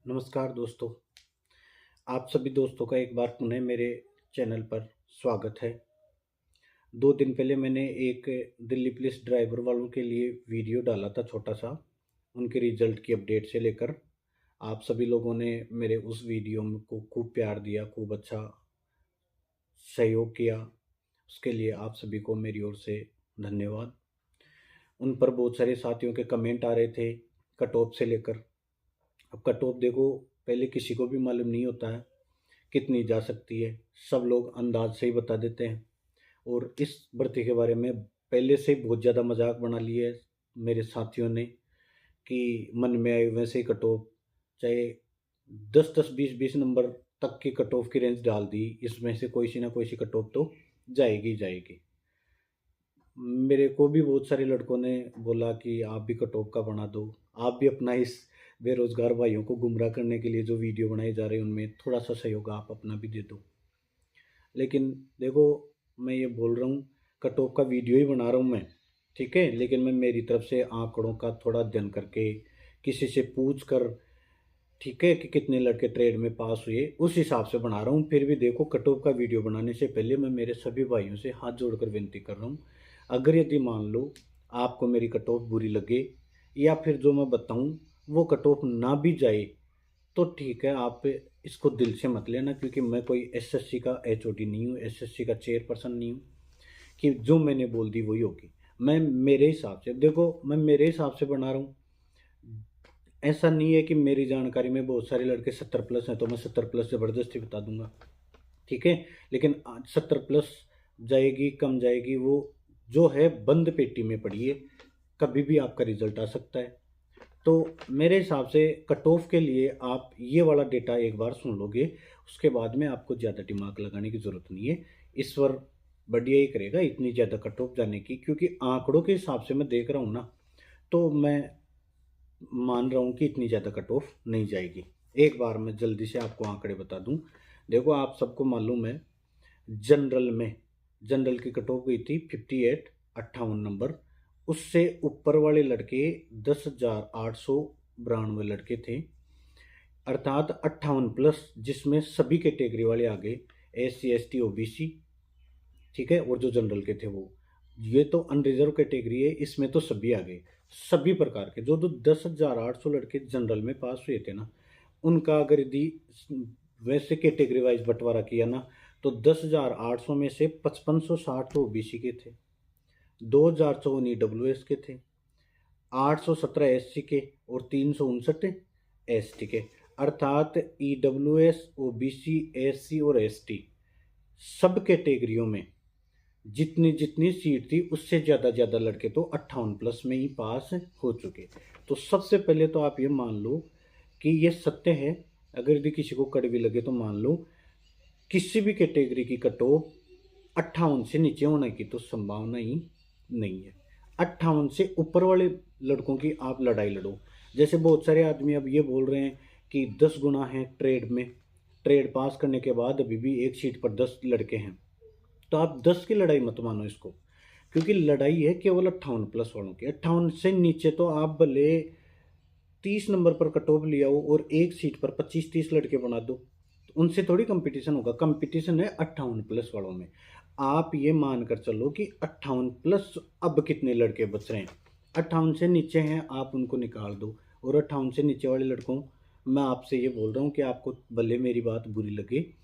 नमस्कार दोस्तों। आप सभी दोस्तों का एक बार पुनः मेरे चैनल पर स्वागत है। 2 दिन पहले मैंने एक दिल्ली पुलिस ड्राइवर वालों के लिए वीडियो डाला था छोटा-सा, उनके रिज़ल्ट की अपडेट से लेकर। आप सभी लोगों ने मेरे उस वीडियो में को खूब प्यार दिया, खूब अच्छा सहयोग किया। उसके लिए आप सभी को मेरी ओर से धन्यवाद। उन पर बहुत सारे साथियों के कमेंट आ रहे थे कट ऑफ से लेकर। अब कट ऑफ देखो, पहले किसी को भी मालूम नहीं होता है कितनी जा सकती है। सब लोग अंदाज से ही बता देते हैं और इस भर्ती के बारे में पहले से ही बहुत ज़्यादा मजाक बना लिया है मेरे साथियों ने कि मन में आए वैसे ही कट ऑफ, चाहे 10-10, 20-20 नंबर तक की कट ऑफ की रेंज डाल दी, इसमें से कोई सी ना कोई सी कट ऑफ तो जाएगी ही जाएगी। मेरे को भी बहुत सारे लड़कों ने बोला कि आप भी कट ऑफ का बना दो, आप भी अपना इस बेरोज़गार भाइयों को गुमराह करने के लिए जो वीडियो बनाए जा रहे हैं उनमें थोड़ा-सा सहयोग आप अपना भी दे दो। लेकिन देखो, मैं ये बोल रहा हूँ, कट ऑफ का वीडियो ही बना रहा हूँ मैं, ठीक है? लेकिन मैं मेरी तरफ से आँकड़ों का थोड़ा अध्ययन करके, किसी से पूछ कर, ठीक है, कि कितने लड़के ट्रेड में पास हुए, उस हिसाब से बना रहा हूँ। फिर भी देखो, कट ऑफ का वीडियो बनाने से पहले मैं मेरे सभी भाइयों से हाथ जोड़कर विनती कर रहा हूँ, अगर यदि मान लो आपको मेरी कट ऑफ बुरी लगे या फिर जो मैं बताऊँ वो कट ऑफ ना भी जाए, तो ठीक है, आप इसको दिल से मत लेना, क्योंकि मैं कोई एसएससी का एचओडी नहीं हूँ, एसएससी का चेयरपर्सन नहीं हूँ कि जो मैंने बोल दी वही होगी। मैं मेरे हिसाब से देखो, मैं मेरे हिसाब से बना रहा हूँ। ऐसा नहीं है कि मेरी जानकारी में बहुत सारे लड़के 70 प्लस हैं तो मैं 70 प्लस ज़बरदस्ती बता दूंगा, ठीक है? लेकिन 70 प्लस जाएगी कम जाएगी, वो जो है बंद पेटी में पड़ी है, कभी भी आपका रिजल्ट आ सकता है। तो मेरे हिसाब से कट ऑफ के लिए आप ये वाला डेटा एक बार सुन लोगे, उसके बाद में आपको ज़्यादा दिमाग लगाने की ज़रूरत नहीं है। ईश्वर बढ़िया ही करेगा इतनी ज़्यादा कट ऑफ जाने की, क्योंकि आंकड़ों के हिसाब से मैं देख रहा हूँ ना, तो मैं मान रहा हूँ कि इतनी ज़्यादा कट ऑफ नहीं जाएगी। एक बार मैं जल्दी से आपको आंकड़े बता दूँ। देखो, आप सबको मालूम है, जनरल में जनरल की कट ऑफ गई थी 58, 58 नंबर। उससे ऊपर वाले लड़के 10,892 लड़के थे, अर्थात 58 प्लस, जिसमें सभी कैटेगरी वाले आ गए, एससी एसटी ओबीसी, ठीक है, और जो जनरल के थे वो। ये तो अनरिजर्व कैटेगरी है, इसमें तो सभी आ गए, सभी प्रकार के। जो जो 10,800 लड़के जनरल में पास हुए थे ना, उनका अगर यदि वैसे कैटेगरी वाइज बंटवारा किया ना, तो 10,800 में से 5560 तो ओबीसी के थे, 2054 ईडब्ल्यूएस के थे, 817 एससी के और 359 एसटी के। अर्थात ईडब्ल्यूएस, ओबीसी, एससी और एसटी, सब कैटेगरियों में जितनी जितनी सीट थी उससे ज़्यादा लड़के तो 58 प्लस में ही पास हो चुके। तो सबसे पहले तो आप ये मान लो कि ये सत्य है। अगर यदि किसी को कड़वी लगे तो मान लो, किसी भी कैटेगरी की कट ऑफ 58 से नीचे होने की तो संभावना ही नहीं है। 58 से ऊपर वाले लड़कों की आप लड़ाई लड़ो। जैसे बहुत सारे आदमी अब ये बोल रहे हैं कि 10 गुना है ट्रेड में, ट्रेड पास करने के बाद अभी भी एक सीट पर 10 लड़के हैं। तो आप 10 की लड़ाई मत मानो इसको, क्योंकि लड़ाई है केवल 58 प्लस वालों की। 58 से नीचे तो आप भले 30 नंबर पर कट ऑफ लिया हो और एक सीट पर 25-30 लड़के बना दो, तो उनसे थोड़ी कंपटीशन होगा। कंपटीशन है 58 प्लस वालों में। आप ये मानकर चलो कि 58 प्लस अब कितने लड़के बच रहे हैं, 58 से नीचे हैं आप उनको निकाल दो। और 58 से नीचे वाले लड़कों, मैं आपसे ये बोल रहा हूँ कि आपको भले मेरी बात बुरी लगे,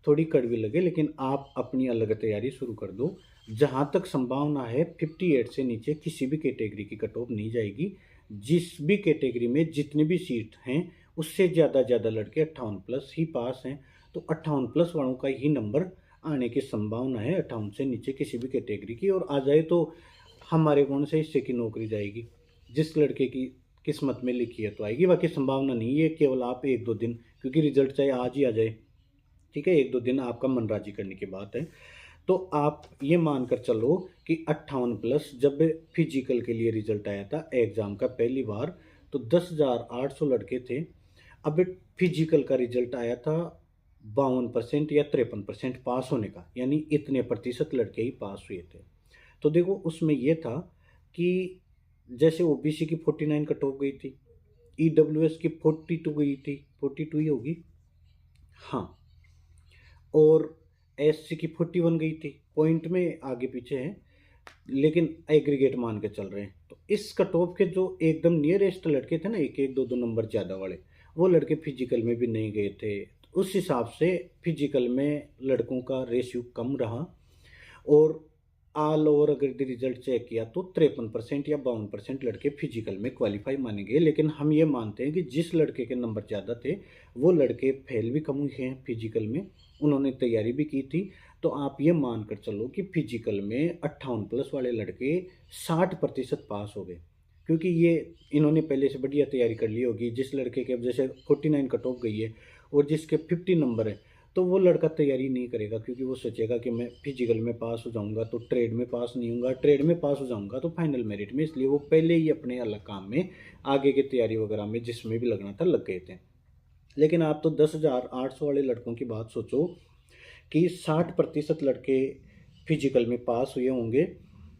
थोड़ी कड़वी लगे, लेकिन आप अपनी अलग तैयारी शुरू कर दो। जहाँ तक संभावना है 58 से नीचे किसी भी कैटेगरी की कट ऑफ नहीं जाएगी। जिस भी कैटेगरी में जितनी भी सीट हैं उससे ज़्यादा लड़के 58 प्लस ही पास हैं। तो 58 प्लस वालों का ही नंबर आने की संभावना है 58 से नीचे किसी भी कैटेगरी की। और आ जाए तो हमारे कौन से हिस्से की नौकरी जाएगी, जिस लड़के की किस्मत में लिखी है तो आएगी, बाकी संभावना नहीं है। केवल आप 1-2 दिन, क्योंकि रिजल्ट चाहे आज ही आ जाए, ठीक है, 1-2 दिन आपका मन राजी करने की बात है। तो आप ये मानकर चलो कि 58 प्लस जब फिजिकल के लिए रिजल्ट आया था एग्ज़ाम का पहली बार, तो 10,800 लड़के थे। अब फिजिकल का रिजल्ट आया था 52% या 53% पास होने का, यानी इतने प्रतिशत लड़के ही पास हुए थे। तो देखो, उसमें ये था कि जैसे ओबीसी की 49 कट ऑफ गई थी, EWS की 42 गई थी, 42 ही होगी, हाँ, और SC की 41 गई थी। पॉइंट में आगे पीछे हैं, लेकिन एग्रीगेट मान के चल रहे हैं। तो इस कट ऑफ के जो एकदम नियरेस्ट लड़के थे ना, एक एक दो दो नंबर ज़्यादा वाले, वो लड़के फिजिकल में भी नहीं गए थे। तो उस हिसाब से फिजिकल में लड़कों का रेशियो कम रहा। और ऑल ओवर अगर रिजल्ट चेक किया तो 53% या 52% लड़के फिजिकल में क्वालिफाई माने गए। लेकिन हम ये मानते हैं कि जिस लड़के के नंबर ज़्यादा थे वो लड़के फेल भी कम हुए हैं फिजिकल में, उन्होंने तैयारी भी की थी। तो आप ये मान कर चलो कि फिजिकल में 58+ वाले लड़के 60% पास हो गए, क्योंकि ये इन्होंने पहले से बढ़िया तैयारी कर ली होगी। जिस लड़के के अब जैसे 49 कट ऑफ गई है और जिसके 50 नंबर है, तो वो लड़का तैयारी नहीं करेगा, क्योंकि वो सोचेगा कि मैं फिजिकल में पास हो जाऊंगा तो ट्रेड में पास नहीं होऊंगा, ट्रेड में पास हो जाऊंगा तो फाइनल मेरिट में। इसलिए वो पहले ही अपने अलग काम में आगे की तैयारी वगैरह में जिसमें भी लगना था लग गए थे। लेकिन आप तो 10,800 वाले लड़कों की बात सोचो कि 60% लड़के फिजिकल में पास हुए होंगे।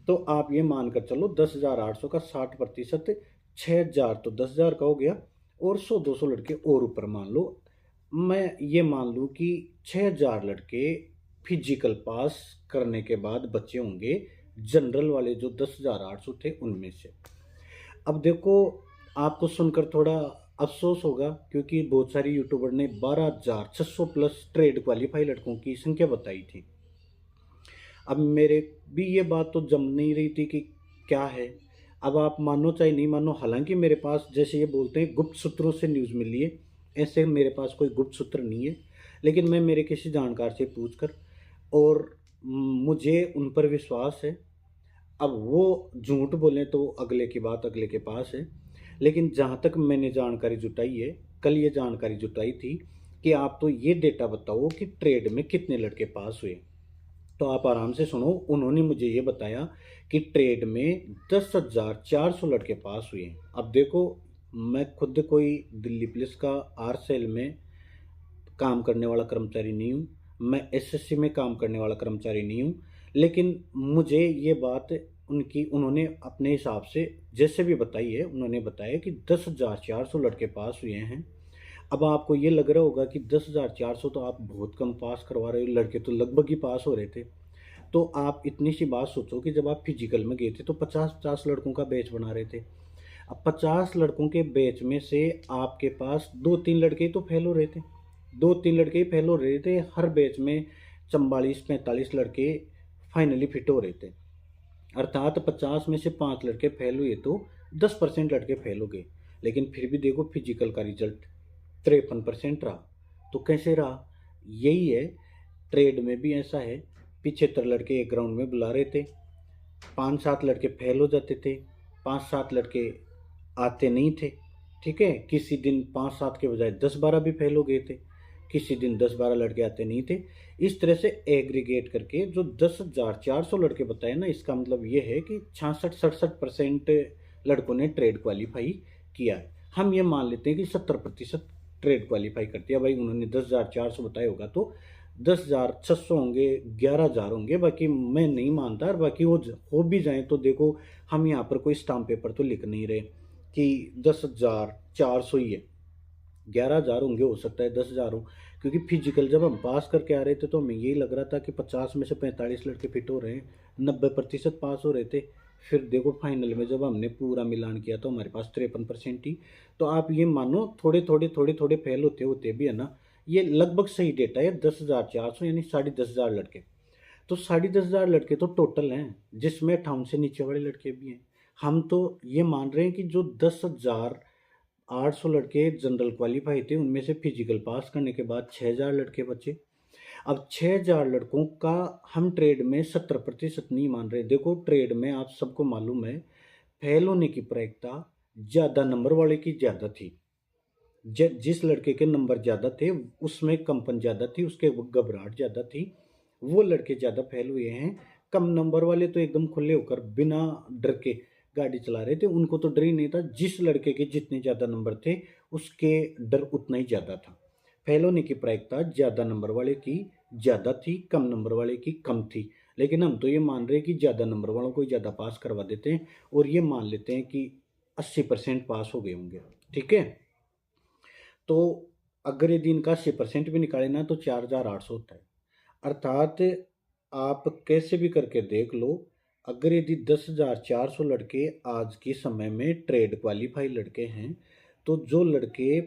तो आप ये मान कर चलो 10,800 का 60%, 6,000 तो 10,000 का हो गया, और 100-200 लड़के और ऊपर मान लो। मैं ये मान लूँ कि 6,000 लड़के फिजिकल पास करने के बाद बचे होंगे जनरल वाले जो 10,800 थे उनमें से। अब देखो, आपको सुनकर थोड़ा अफसोस होगा, क्योंकि बहुत सारी यूट्यूबर ने 12,600 प्लस ट्रेड क्वालिफाई लड़कों की संख्या बताई थी। अब मेरे भी ये बात तो जम नहीं रही थी कि क्या है। अब आप मानो चाहे नहीं मानो, हालांकि मेरे पास जैसे ये बोलते हैं गुप्त सूत्रों से न्यूज़ मिली है, ऐसे मेरे पास कोई गुप्त सूत्र नहीं है। लेकिन मैं मेरे किसी जानकार से पूछ कर, और मुझे उन पर विश्वास है। अब वो झूठ बोलें तो अगले की बात अगले के पास है। लेकिन जहाँ तक मैंने जानकारी जुटाई है, कल ये जानकारी जुटाई थी कि आप तो ये डेटा बताओ कि ट्रेड में कितने लड़के पास हुए। तो आप आराम से सुनो, उन्होंने मुझे ये बताया कि ट्रेड में 10,400 लड़के पास हुए हैं। अब देखो, मैं खुद कोई दिल्ली पुलिस का आर सेल में काम करने वाला कर्मचारी नहीं हूँ, मैं एसएससी में काम करने वाला कर्मचारी नहीं हूँ। लेकिन मुझे ये बात उन्होंने अपने हिसाब से जैसे भी बताई है, उन्होंने बताया कि 10,400 लड़के पास हुए हैं। अब आपको ये लग रहा होगा कि 10,400 तो आप बहुत कम पास करवा रहे हो, लड़के तो लगभग ही पास हो रहे थे। तो आप इतनी सी बात सोचो कि जब आप फिजिकल में गए थे तो 50-50 लड़कों का बैच बना रहे थे। अब 50 लड़कों के बैच में से आपके पास 2-3 लड़के तो फेल हो रहे थे, 2-3 लड़के ही फेल हो रहे थे। हर बैच में 44-45 लड़के फाइनली फिट हो रहे थे, अर्थात 50 में से 5 लड़के फेल हुए तो 10% लड़के फेल हो गए। लेकिन फिर भी देखो, फिजिकल का रिजल्ट 53% रहा। तो कैसे रहा? यही है, ट्रेड में भी ऐसा है। 75 लड़के एक ग्राउंड में बुला रहे थे, 5-7 लड़के फेल हो जाते थे, 5-7 लड़के आते नहीं थे। ठीक है, किसी दिन 5-7 के बजाय 10-12 भी फेल हो गए थे, किसी दिन 10-12 लड़के आते नहीं थे। इस तरह से एग्रीगेट करके जो 10,400 लड़के बताए ना, इसका मतलब ये है कि 66-67% लड़कों ने ट्रेड क्वालिफाई किया है। हम ये मान लेते हैं कि 70% ट्रेड क्वालिफाई करती है। भाई उन्होंने 10,400 बताया होगा तो 10,600 होंगे, 11,000 होंगे, बाकी मैं नहीं मानता। और बाकी वो हो भी जाएं तो देखो, हम यहाँ पर कोई स्टाम्प पेपर तो लिख नहीं रहे कि 10,400 ही है, 11,000 होंगे, हो सकता है 10,000 हो। क्योंकि फिजिकल जब हम पास करके आ रहे थे तो हमें यही लग रहा था कि 50 में से 45 लड़के फिट हो रहे हैं, 90% पास हो रहे थे। फिर देखो फाइनल में जब हमने पूरा मिलान किया तो हमारे पास 53% ही। तो आप ये मानो, थोड़े थोड़े फेल होते होते भी है ना, ये लगभग सही डेटा है 10,400, यानी 10,500 लड़के। तो 10,500 लड़के तो टोटल हैं, जिसमें 58 से नीचे वाले लड़के भी हैं। हम तो ये मान रहे हैं कि जो 10,800 लड़के जनरल क्वालिफाई थे उनमें से फिजिकल पास करने के बाद 6,000 लड़के बचे। अब 6,000 लड़कों का हम ट्रेड में 70% नहीं मान रहे। देखो, ट्रेड में आप सबको मालूम है, फेल होने की प्रायिकता ज़्यादा नंबर वाले की ज़्यादा थी। जिस लड़के के नंबर ज़्यादा थे उसमें कंपन ज़्यादा थी, उसके घबराहट ज़्यादा थी, वो लड़के ज़्यादा फेल हुए हैं। कम नंबर वाले तो एकदम खुले होकर बिना डर के गाड़ी चला रहे थे, उनको तो डर ही नहीं था। जिस लड़के के जितने ज़्यादा नंबर थे उसके डर उतना ही ज़्यादा था। फेल होने की प्रायिकता ज़्यादा नंबर वाले की ज़्यादा थी, कम नंबर वाले की कम थी। लेकिन हम तो ये मान रहे हैं कि ज़्यादा नंबर वालों को ज़्यादा पास करवा देते हैं, और ये मान लेते हैं कि 80% पास हो गए होंगे। ठीक है। तो अगर यदि इनका 80% भी निकाले ना तो 4800 होता है। अर्थात आप कैसे भी करके देख लो, अगर यदि 10,400 लड़के आज के समय में ट्रेड क्वालिफाई लड़के हैं, तो जो लड़के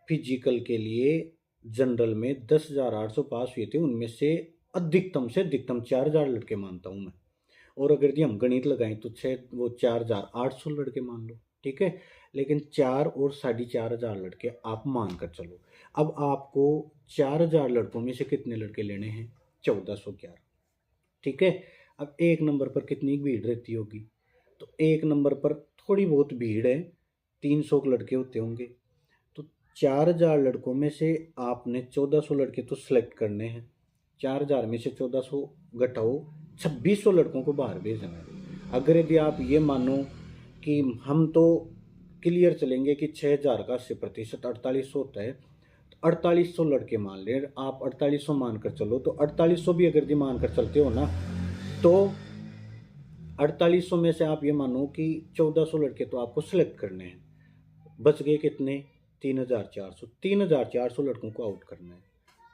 फिजिकल के लिए जनरल में 10,800 पास हुए थे, उनमें से अधिकतम 4,000 लड़के मानता हूँ मैं। और अगर यदि हम गणित लगाएं तो 4,800 लड़के मान लो, ठीक है। लेकिन 4 और 4,500 लड़के आप मान कर चलो। अब आपको 4,000 लड़कों में से कितने लड़के लेने हैं? 1411, ठीक है। अब एक नंबर पर कितनी भीड़ रहती होगी? तो एक नंबर पर थोड़ी बहुत भीड़ है, 300 लड़के होते होंगे। तो 4,000 लड़कों में से आपने 1400 लड़के तो सिलेक्ट करने हैं। 4,000 में से 1400 घटाओ, 2600 लड़कों को बाहर भेजना है। अगर यदि आप ये मानो कि हम तो क्लियर चलेंगे कि 6,000 का 80% 4800 होता है, तो 4800 लड़के मान लें आप, 4800 मान कर चलो। तो 4800 भी अगर यदि मान कर चलते हो ना, तो 4800 में से आप ये मानो कि 1400 लड़के तो आपको सिलेक्ट करने हैं। बच गए कितने? 3,400। 3,400 लड़कों को आउट करना है।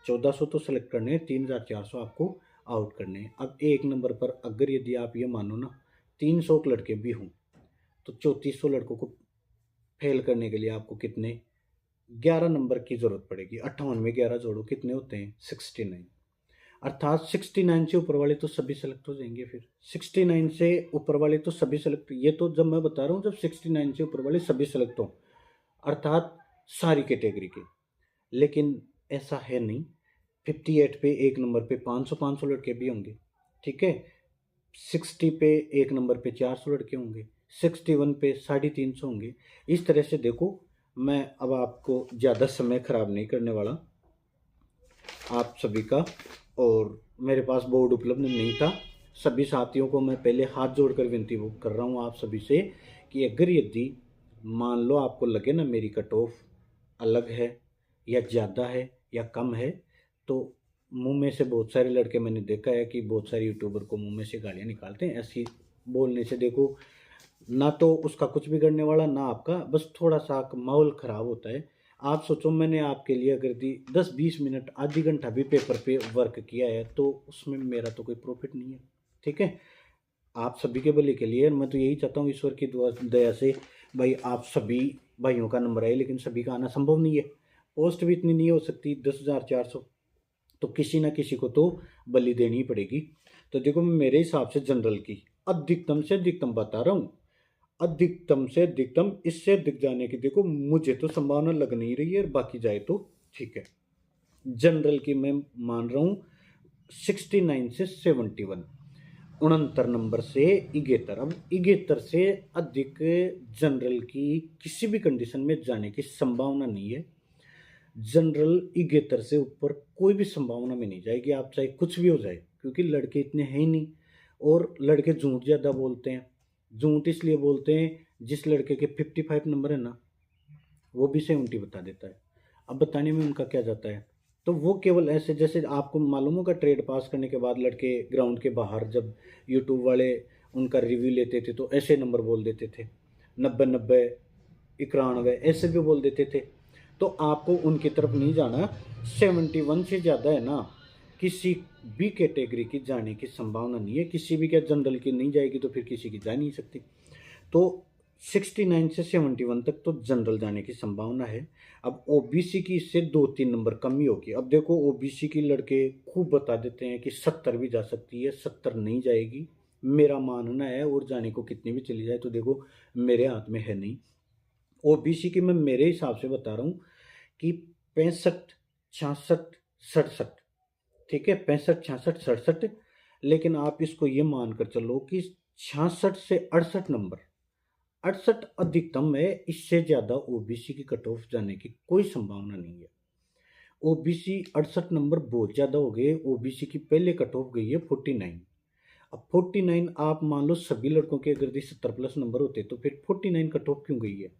1400 तो सिलेक्ट करने हैं, 3,400 आपको आउट करने हैं। अब एक नंबर पर अगर यदि आप ये मानो ना 300 लड़के भी हों, तो 3400 लड़कों को फेल करने के लिए आपको कितने? 11 नंबर की ज़रूरत पड़ेगी। 58 में 11 जोड़ो, कितने होते हैं? 69। अर्थात 69 से ऊपर वाले तो सभी सेलेक्ट हो जाएंगे। फिर 69 से ऊपर वाले तो सभी सेलेक्ट, ये तो जब मैं बता रहा हूँ जब 69 से ऊपर वाले सभी सेलेक्ट हों, अर्थात सारी कैटेगरी के। लेकिन ऐसा है नहीं। 58 पे एक नंबर पे 500 लड़के भी होंगे, ठीक है। 60 पे एक नंबर पे 400 लड़के होंगे, 61 पे 350 होंगे। इस तरह से देखो, मैं अब आपको ज़्यादा समय खराब नहीं करने वाला आप सभी का। और मेरे पास बोर्ड उपलब्ध नहीं था। सभी साथियों को मैं पहले हाथ जोड़कर विनती वो कर रहा हूँ आप सभी से कि अगर यदि मान लो आपको लगे ना मेरी कट ऑफ अलग है या ज़्यादा है या कम है, तो मुंह में से बहुत सारे लड़के मैंने देखा है कि बहुत सारे यूट्यूबर को मुंह में से गालियाँ निकालते हैं। ऐसी बोलने से देखो, ना तो उसका कुछ बिगड़ने वाला ना आपका, बस थोड़ा सा माहौल ख़राब होता है। आप सोचो मैंने आपके लिए अगर दी 10-20 मिनट आधी घंटा भी पेपर पे वर्क किया है, तो उसमें मेरा तो कोई प्रॉफिट नहीं है, ठीक है। आप सभी के भले के लिए मैं तो यही चाहता हूँ ईश्वर की दुआ दया से भाई आप सभी भाइयों का नंबर आए, लेकिन सभी का आना संभव नहीं है। पोस्ट भी इतनी नहीं हो सकती 10,400, तो किसी ना किसी को तो बलि देनी ही पड़ेगी। तो देखो मैं मेरे हिसाब से जनरल की अधिकतम से अधिकतम बता रहा हूँ, अधिकतम से अधिकतम इससे दिख जाने की देखो मुझे तो संभावना लग नहीं रही है, और बाकी जाए तो ठीक है। जनरल की मैं मान रहा हूँ 69 से 71, 69 नंबर से 71। अब 71 से अधिक जनरल की किसी भी कंडीशन में जाने की संभावना नहीं है। जनरल 71 से ऊपर कोई भी संभावना में नहीं जाएगी, आप चाहे कुछ भी हो जाए, क्योंकि लड़के इतने हैं ही नहीं। और लड़के झूठ ज़्यादा बोलते हैं। झूठ इसलिए बोलते हैं, जिस लड़के के 55 नंबर है ना, वो भी 70 बता देता है। अब बताने में उनका क्या जाता है? तो वो केवल ऐसे, जैसे आपको मालूम होगा ट्रेड पास करने के बाद लड़के ग्राउंड के बाहर जब यूट्यूब वाले उनका रिव्यू लेते थे तो ऐसे नंबर बोल देते थे, 90 91 ऐसे भी बोल देते थे। तो आपको उनकी तरफ नहीं जाना। 71 से ज़्यादा है ना, किसी भी कैटेगरी की जाने की संभावना नहीं है। किसी भी क्या जनरल की नहीं जाएगी तो फिर किसी की जा नहीं सकती। तो 69 से 71 तक तो जनरल जाने की संभावना है। अब ओबीसी की इससे 2-3 नंबर कम ही होगी। अब देखो ओबीसी की लड़के खूब बता देते हैं कि 70 भी जा सकती है, 70 नहीं जाएगी मेरा मानना है। और जाने को कितनी भी चली जाए तो देखो मेरे हाथ में है नहीं। ओबीसी की मैं मेरे हिसाब से बता रहा हूँ कि 65, 66, 67, ठीक है, 65, 66, 67। लेकिन आप इसको ये मानकर चलो कि 66 से 68 नंबर, 68 अधिकतम है, इससे ज़्यादा ओबीसी की कट ऑफ जाने की कोई संभावना नहीं है। ओबीसी 68 नंबर बहुत ज़्यादा हो गए। ओबीसी की पहले कट ऑफ गई है 49। अब 49 आप मान लो सभी लड़कों के अगर 70 प्लस नंबर होते तो फिर 49 कट ऑफ क्यों गई है?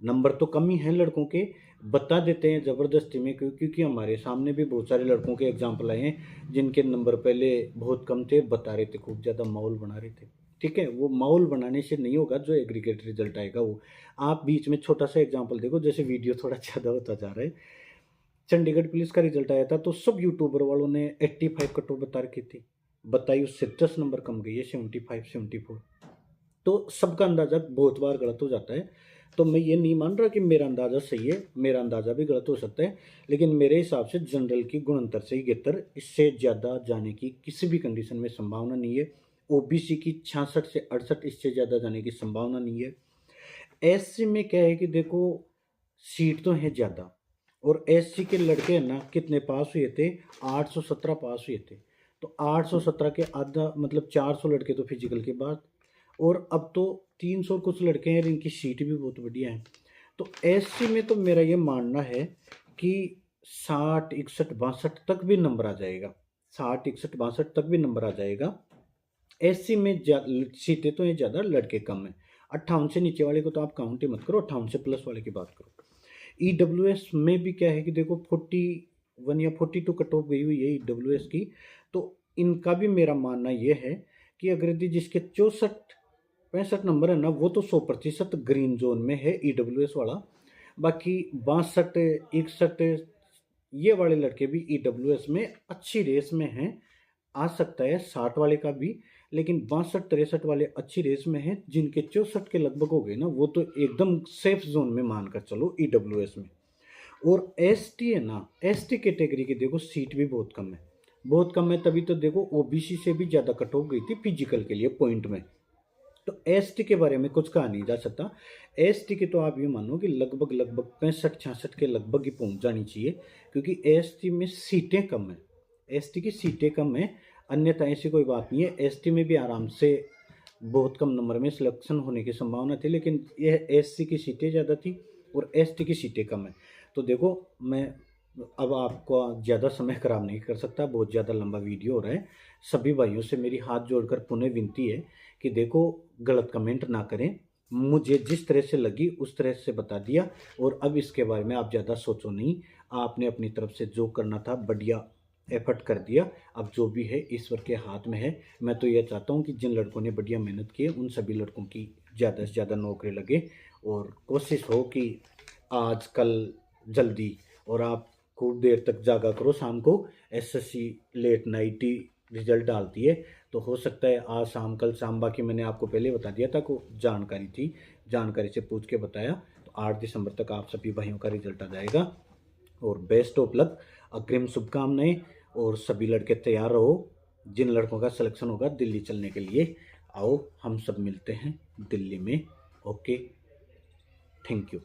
नंबर तो कम ही हैं लड़कों के, बता देते हैं ज़बरदस्ती में, क्योंकि हमारे सामने भी बहुत सारे लड़कों के एग्जाम्पल आए हैं जिनके नंबर पहले बहुत कम थे, बता रहे थे, खूब ज़्यादा माहौल बना रहे थे। ठीक है, वो माहौल बनाने से नहीं होगा जो एग्रीगेट रिजल्ट आएगा वो। आप बीच में छोटा सा एग्जांपल देखो, जैसे वीडियो थोड़ा ज़्यादा होता जा रहा है। चंडीगढ़ पुलिस का रिजल्ट आया था तो सब यूट्यूबर वालों ने 85 कट ऑफ बता रखी थी, बताई उससे 10 नंबर कम गई है, 75 74। तो सबका अंदाज़ा बहुत बार गलत हो जाता है। तो मैं ये नहीं मान रहा कि मेरा अंदाज़ा सही है, मेरा अंदाज़ा भी गलत हो सकता है, लेकिन मेरे हिसाब से जनरल की गुणंतर से ही बेहतर, इससे ज़्यादा जाने की किसी भी कंडीशन में संभावना नहीं है। ओबीसी की 66 से 68, इससे ज़्यादा जाने की संभावना नहीं है। एससी में क्या है कि देखो, सीट तो है ज़्यादा, और एससी के लड़के हैं ना, कितने पास हुए थे, 817 पास हुए थे। तो 817 के आधा मतलब 400 लड़के तो फिजिकल के बाद, और अब तो 300 कुछ लड़के हैं, इनकी सीट भी बहुत बढ़िया है। तो एससी में तो मेरा ये मानना है कि 60 61 62 तक भी नंबर आ जाएगा, 60 61 62 तक भी नंबर आ जाएगा। एससी में सीटें तो ये ज़्यादा, लड़के कम है। 58 से नीचे वाले को तो आप काउंट ही मत करो, 58 से प्लस वाले की बात करो। ईडब्ल्यूएस में भी क्या है कि देखो 41 या 42 कट ऑफ गई हुई है ईडब्ल्यूएस की। तो इनका भी मेरा मानना ये है कि अगर यदि जिसके 64 65 नंबर है ना, वो तो 100% ग्रीन जोन में है ईडब्ल्यूएस वाला। बाकी 62 61 ये वाले लड़के भी ईडब्ल्यूएस में अच्छी रेस में हैं। आ सकता है 60 वाले का भी, लेकिन 62 63 वाले अच्छी रेस में हैं। जिनके 64 के लगभग हो गए ना, वो तो एकदम सेफ जोन में मानकर चलो ईडब्ल्यूएस में। और एसटी है ना, एसटी कैटेगरी की देखो सीट भी बहुत कम है, बहुत कम है। तभी तो देखो ओबीसी से भी ज़्यादा कट ऑफ गई थी फिजिकल के लिए पॉइंट में। तो एसटी के बारे में कुछ कहा नहीं जा सकता। एसटी के तो आप ये मानो कि लगभग लगभग 65 66 के लगभग ही पहुंच जानी चाहिए, क्योंकि एसटी में सीटें कम है, एसटी की सीटें कम है। अन्यथा ऐसी कोई बात नहीं है, एसटी में भी आराम से बहुत कम नंबर में सिलेक्शन होने की संभावना थी, लेकिन यह एससी की सीटें ज़्यादा थी और एसटी की सीटें कम है। तो देखो, मैं अब आपको ज़्यादा समय खराब नहीं कर सकता, बहुत ज़्यादा लंबा वीडियो हो रहा है। सभी भाइयों से मेरी हाथ जोड़कर पुनः विनती है कि देखो, गलत कमेंट ना करें। मुझे जिस तरह से लगी उस तरह से बता दिया, और अब इसके बारे में आप ज़्यादा सोचो नहीं। आपने अपनी तरफ से जो करना था बढ़िया एफर्ट कर दिया। अब जो भी है ईश्वर के हाथ में है। मैं तो यह चाहता हूँ कि जिन लड़कों ने बढ़िया मेहनत की है उन सभी लड़कों की ज़्यादा से ज़्यादा नौकरी लगे, और कोशिश हो कि आज कल जल्दी, और आप खूब देर तक जागा करो शाम को। एसएससी लेट नाइट ही रिजल्ट डालती है, तो हो सकता है आज शाम कल शाम, बाकी मैंने आपको पहले बता दिया था को जानकारी थी, जानकारी से पूछ के बताया। तो 8 दिसंबर तक आप सभी भाइयों का रिजल्ट आ जाएगा, और बेस्ट ऑफ लक, अग्रिम शुभकामनाएं। और सभी लड़के तैयार रहो, जिन लड़कों का सिलेक्शन होगा दिल्ली चलने के लिए, आओ हम सब मिलते हैं दिल्ली में। Okay, thank you.